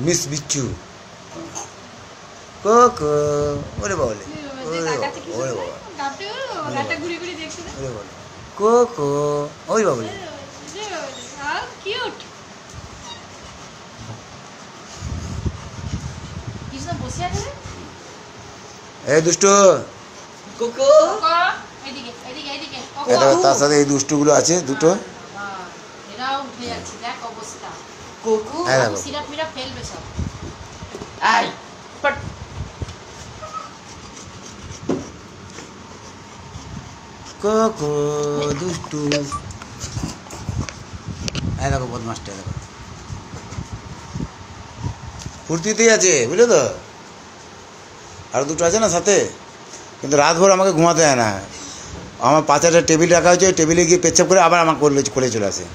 Miss বিচ্ছু cocoa ওরে বাবলে ওরে বাবা কোকো ওই বাবলে এই দুষ্টু কোকো তার সাথে এই দুষ্টুগুলো আছে দুটো কোকো সিরাপ মিরাপ ফেলবে সব। আই পট কোকো দুষ্টু এই দেখো বদমাসটা দেখো ফুর্তিতেই আছে বুঝলে তো। আর দুটো আছে না সাথে, কিন্তু রাতভর আমাকে ঘুমাতে দেয় না। আমার পাশে একটা টেবিল রাখা হয়েছে, টেবিলে গিয়ে পেচ্ছাপ করে আবার আমার কোলে চলে আসে।